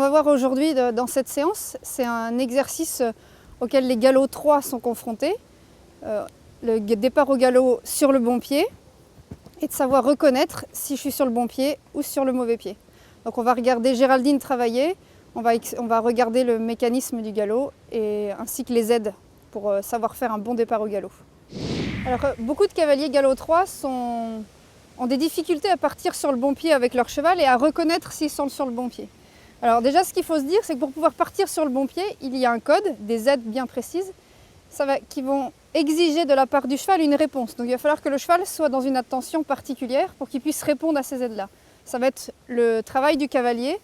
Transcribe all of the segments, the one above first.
qu'on va voir aujourd'hui dans cette séance, c'est un exercice auquel les galops 3 sont confrontés. Le départ au galop sur le bon pied et de savoir reconnaître si je suis sur le bon pied ou sur le mauvais pied. Donc on va regarder Géraldine travailler, on va regarder le mécanisme du galop ainsi que les aides pour savoir faire un bon départ au galop. Alors beaucoup de cavaliers galop 3 ont des difficultés à partir sur le bon pied avec leur cheval et à reconnaître s'ils sont sur le bon pied. Alors déjà, ce qu'il faut se dire, c'est que pour pouvoir partir sur le bon pied, il y a un code, des aides bien précises, qui vont exiger de la part du cheval une réponse. Donc il va falloir que le cheval soit dans une attention particulière pour qu'il puisse répondre à ces aides-là. Ça va être le travail du cavalier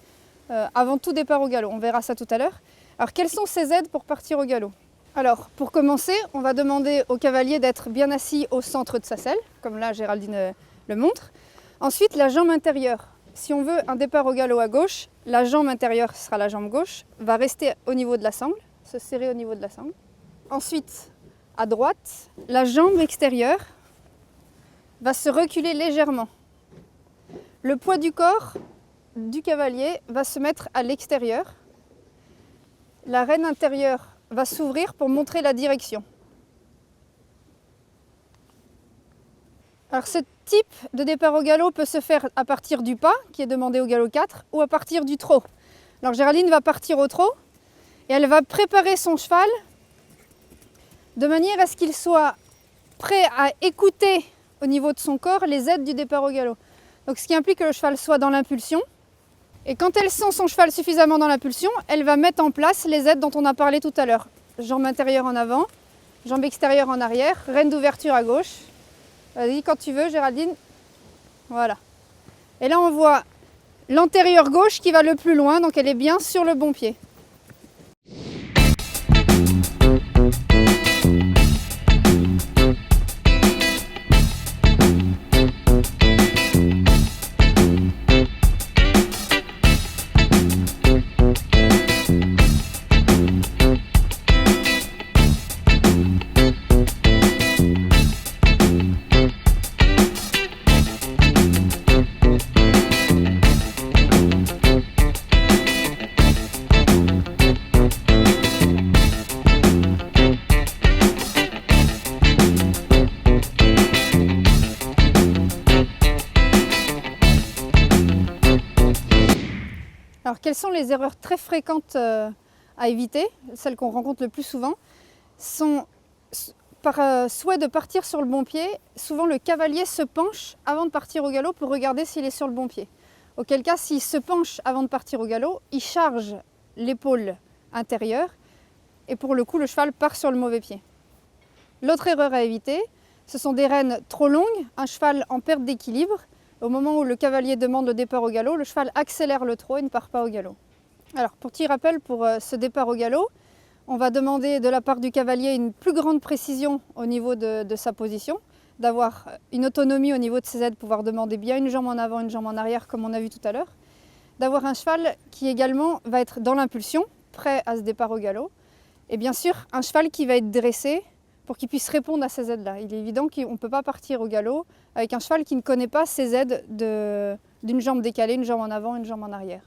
avant tout départ au galop. On verra ça tout à l'heure. Alors quelles sont ces aides pour partir au galop? Alors pour commencer, on va demander au cavalier d'être bien assis au centre de sa selle, comme là Géraldine le montre. Ensuite, la jambe intérieure. Si on veut un départ au galop à gauche, la jambe intérieure sera la jambe gauche, va rester au niveau de la sangle, se serrer au niveau de la sangle. Ensuite, à droite, la jambe extérieure va se reculer légèrement. Le poids du corps du cavalier va se mettre à l'extérieur. La rêne intérieure va s'ouvrir pour montrer la direction. Alors ce type de départ au galop peut se faire à partir du pas, qui est demandé au galop 4, ou à partir du trot. Alors Géraldine va partir au trot et elle va préparer son cheval de manière à ce qu'il soit prêt à écouter au niveau de son corps les aides du départ au galop. Donc ce qui implique que le cheval soit dans l'impulsion. Et quand elle sent son cheval suffisamment dans l'impulsion, elle va mettre en place les aides dont on a parlé tout à l'heure. Jambe intérieure en avant, jambe extérieure en arrière, rêne d'ouverture à gauche. Vas-y, quand tu veux, Géraldine. Voilà. Et là, on voit l'antérieure gauche qui va le plus loin, donc elle est bien sur le bon pied. Alors, quelles sont les erreurs très fréquentes à éviter? Celles qu'on rencontre le plus souvent sont, par souhait de partir sur le bon pied, souvent le cavalier se penche avant de partir au galop pour regarder s'il est sur le bon pied. Auquel cas, s'il se penche avant de partir au galop, il charge l'épaule intérieure et pour le coup, le cheval part sur le mauvais pied. L'autre erreur à éviter, ce sont des rênes trop longues, un cheval en perte d'équilibre. Au moment où le cavalier demande le départ au galop, le cheval accélère le trot et ne part pas au galop. Alors, pour petit rappel, pour ce départ au galop, on va demander de la part du cavalier une plus grande précision au niveau de sa position, d'avoir une autonomie au niveau de ses aides, pouvoir demander bien une jambe en avant, une jambe en arrière, comme on a vu tout à l'heure, d'avoir un cheval qui également va être dans l'impulsion, prêt à ce départ au galop, et bien sûr un cheval qui va être dressé pour qu'il puisse répondre à ces aides-là. Il est évident qu'on ne peut pas partir au galop avec un cheval qui ne connaît pas ces aides d'une jambe décalée, une jambe en avant, une jambe en arrière.